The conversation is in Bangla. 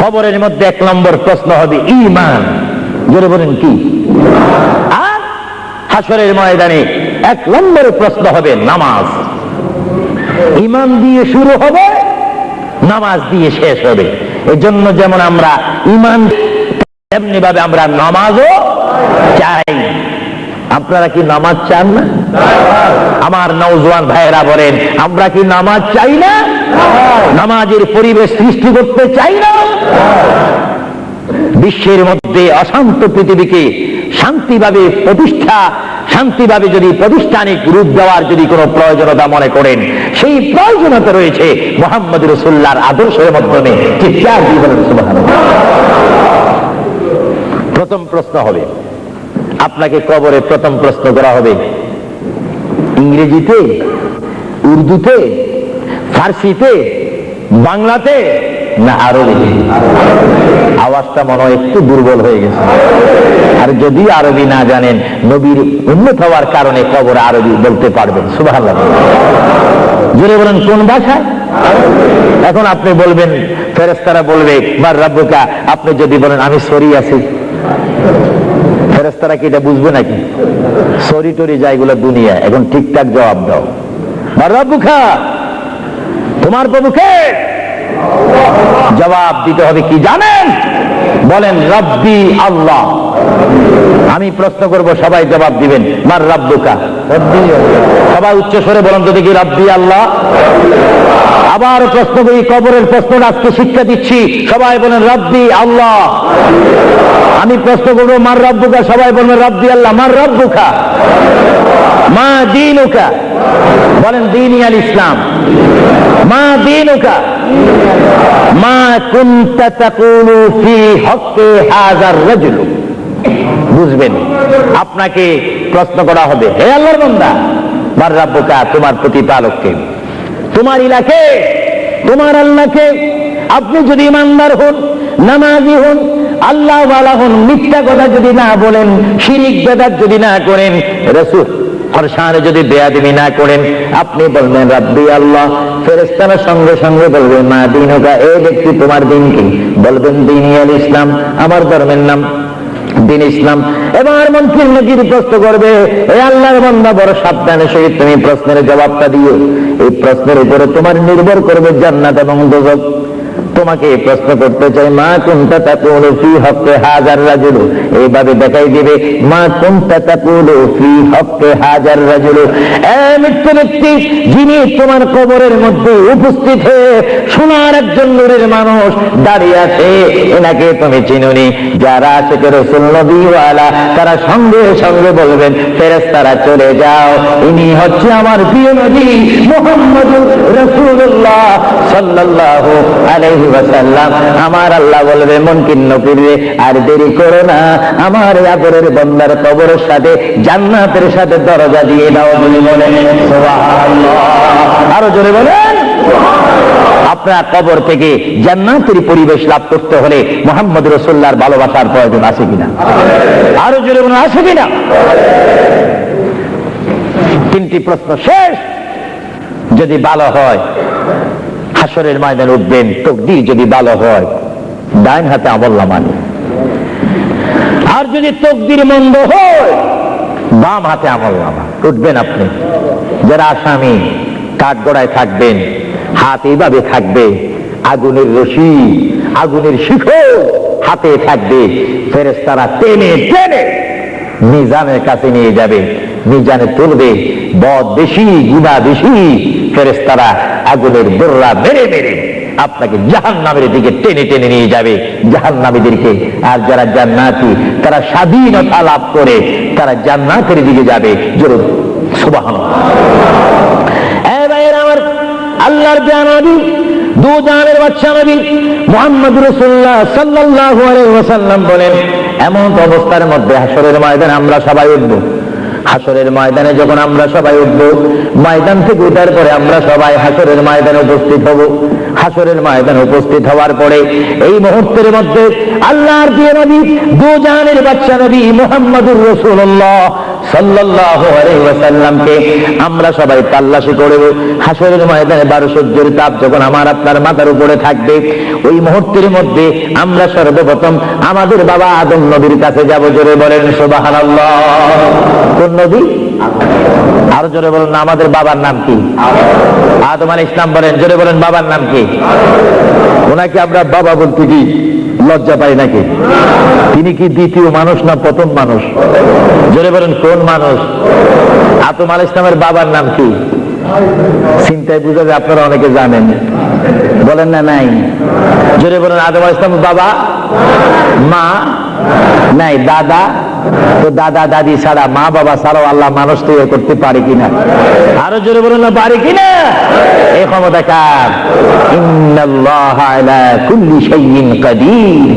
কবরের মধ্যে 1 নম্বর প্রশ্ন হবে ঈমান। জোরে বলেন কি? আর হাসরের ময়দানে 1 নম্বর প্রশ্ন হবে নামাজ। ঈমান দিয়ে শুরু হবে, নামাজ দিয়ে শেষ হবে। এজন্য যেমন আমরা ঈমান, তেমনি ভাবে আমরা নামাজও চাই। আপনারা কি নামাজ চান না? আমার নওজোয়ান ভাইয়েরা বলেন, আমরা কি নামাজ চাই না? নামাজের পরিবেশ সৃষ্টি করতে চাই না? বিশ্বের মধ্যে অশান্ত পৃথিবীকে শান্তিভাবে যদি প্রতিষ্ঠানিক রূপ দেওয়ার যদি কোনো প্রয়োজনীয়তা মনে করেন, সেই প্রয়োজনীয়তা রয়েছে মুহাম্মদ রাসূলুল্লাহর আদর্শের মাধ্যমে। চিৎকার দিয়ে বলেন সুবহানাল্লাহ। প্রথম প্রশ্ন হবে, আপনাকে কবরে প্রথম প্রশ্ন করা হবে ইংরেজিতে, উর্দুতে, ফার্সিতে, বাংলাতে না আরবিতে? আওয়াজটা মনে হয় একটু দুর্বল হয়ে গেছে। আর যদি আরবি না জানেন, নবীর উম্মত হওয়ার কারণে কবরে আরবি বলতে পারবেন। সুবহানাল্লাহ। জোরে বলেন কোন ভাষায়? এখন আপনি বলবেন, ফেরেশতারা বলবে মার রাব্বুকা, আপনি যদি বলেন আমি সরি আছি, ফেরেশতারা কি এটা বুঝবে নাকি? সরি টরি যাইগুলো দুনিয়া। এখন ঠিকঠাক জবাব দাও, মার রাব্বুকা, তোমার প্রভুকে। জবাব দিতে হবে কি জানেন? বলেন রব্বি আল্লাহ। আমি প্রশ্ন করব, সবাই জবাব দিবেন মার রাব্বুকা। সবাই উচ্চ স্বরে বলেন তো দেখি, রব্বি আল্লাহ। আবার প্রশ্ন করি, কবরের প্রশ্নটা আজকে শিক্ষা দিচ্ছি, সবাই বলেন রব্বি আল্লাহ। আমি প্রশ্ন করবো মার রাব্বুকা, সবাই বলবেন রব্বি আল্লাহ। মার রাব্বুকা, মা দীনুকা, বলেন দীনি আল ইসলাম। মা দীনুকা, মা কুনতা তাকুলু ফি হক্কি হাযার রাজুল। বুঝবেন, আপনাকে প্রশ্ন করা হবে, হে আল্লাহর বান্দা, মার রাব্বুকা, তোমার প্রতিপালককে, তোমার ইলাকে, তোমার আল্লাহকে। আপনি যদি ইমানদার হন, নামাজি হন, আল্লাহ ওয়ালা হন, মিথ্যা কথা যদি না বলেন, শিরিক বেদাত যদি না করেন, রাসূল ফরসানে যদি বেয়াদবি না করেন, আপনি বলবেন রাব্বি আল্লাহ। ফেরেশতারা সঙ্গে সঙ্গে বলবে মা দীনুকা, এই ব্যক্তি তোমার দিন কি? বলবেন দীনি আল ইসলাম, আমার ধর্মের নাম দিন ইসলাম। এবার মন্ত্রীর নজির প্রশ্ন করবে, এ আল্লাহর বান্দা, বড় সাবধানের সহিত তুমি প্রশ্নের জবাবটা দিও। এই প্রশ্নের উপরে তোমার নির্ভর করবে জান্নাত এবং দোজখ। তোমাকে প্রশ্ন করতে চাই, মা কুনতা তাকুলু ফি হক্কি হাযার রাজুল। এইভাবে দেখাই দিবে, মা কুনতা তাকুলু ফি হক্কি হাযার রাজুল। এ মৃত্যু ব্যক্তি, যিনি তোমার কবরের মধ্যে উপস্থিত হয়ে সোনার একজন নূরের মানুষ দাঁড়িয়ে আছে, এনাকে তুমি চিনোনি? যারা আশিকে রাসূল নবীওয়ালা, তারা সঙ্গে সঙ্গে বলবেন, ফেরেশতারা চলে যাও, ইনি হচ্ছে আমার প্রিয় নবী মুহাম্মদুর রাসূলুল্লাহ সাল্লাল্লাহু আলাইহি ওয়াসাল্লাম। আমার আল্লাহ বলবে, মুনকির নকিরে, আর দেরি করো না, আমার আদরের বান্দার কবরের সাথে জান্নাতের সাথে দরজা দিয়ে দাও। বলে বলেন সুবহানাল্লাহ। আরো জোরে বলেন। আপনার কবর থেকে জান্নাতের পরিবেশ লাভ করতে হলে মুহাম্মদ রাসূলুল্লাহর ভালোবাসার প্রয়োজন আছে কিনা? আরো জোরে বলেন, আছে কিনা? 3টি প্রশ্ন শেষ। যদি ভালো হয়, হাসরের ময়দানে উঠবেন, তাকদীর যদি ভালো হয়, ডান হাতে আমলনামা নিয়ে। আর যদি তাকদীর মন্দ হয়, বাম হাতে আমলনামা। উঠবেন আপনি, যারা আসামি, কাঠগড়ায় থাকবেন, হাত এইভাবে থাকবে, আগুনের রশি, আগুনের শিখর হাতে থাকবে। ফেরেশতারা টেনে টেনে মিজানের কাছে নিয়ে যাবে, মিজানে তুলবে। বদ বেশি, গুনাহ বেশি, ফেরেশতারা আগুনের দররা মেরে মেরে আপনাকে জাহান্নামের দিকে টেনে টেনে নিয়ে যাবে, জাহান্নামীদেরকে। আর যারা জান্নাতি, তারা স্বাধীনতা লাভ করে তারা জান্নাতের দিকে যাবে। জোরে সুবহানাল্লাহ। এ ভাইয়েরা আমার, আল্লাহর নবী, দু জাহানের বাদশা নবী মুহাম্মদ রাসূলুল্লাহ সাল্লাল্লাহু আলাইহি ওয়াসাল্লাম বলেন, এমন অবস্থার মধ্যে হাসরের ময়দানে আমরা সবাই উঠব। হাসরের ময়দানে যখন আমরা সবাই উঠব, ময়দান থেকে উঠার পরে আমরা সবাই হাসরের ময়দানে উপস্থিত হব। হাসরের ময়দানে উপস্থিত হওয়ার পরে এই মুহূর্তের মধ্যে আল্লাহর প্রিয় নবী দু জাহানের বাদশা নবী মুহাম্মদুর রাসূলুল্লাহ সাল্লাল্লাহু আলাইহি ওয়াসাল্লামকে আমরা সবাই তাল্লাশি করব। হাসরের ময়দানে 12 সূর্যের তাপ যখন আমার আপনার মাথার উপরে থাকবে, ওই মুহূর্তের মধ্যে আমরা সর্বপ্রথম আমাদের বাবা আদম নবীর কাছে যাব। জোরে বলেন সুবহানাল্লাহ। কোন নবী? আরো জোরে বলেন না। আমাদের বাবার নাম কি? আদম আলাইহিস সালাম। বলেন, জোরে বলেন, বাবার নাম কি? ওনাকে আমরা বাবা বলতে কি লজ্জা পাই নাকি? তিনি কি দ্বিতীয় মানুষ না প্রথম মানুষ? জোরে বলেন, কোন মানুষ? আদম আলাইহিস সালামের বাবার নাম কি? চিন্তায় বুঝা যায় আপনারা অনেকে জানেন, বলেন না নাই? জোরে বলেন, আদম আলাইহিস সালামের বাবা, মা নাই, দাদা। তো দাদা দাদি ছাড়া, মা বাবা ছাড়াও আল্লাহ মানুষ তৈরি করতে পারে কিনা? আরো জোরে বলুন না, পারে কিনা? এই ক্ষমতা কার? ইন্নাল্লাহা আলা কুল্লি শাইইন কাদির।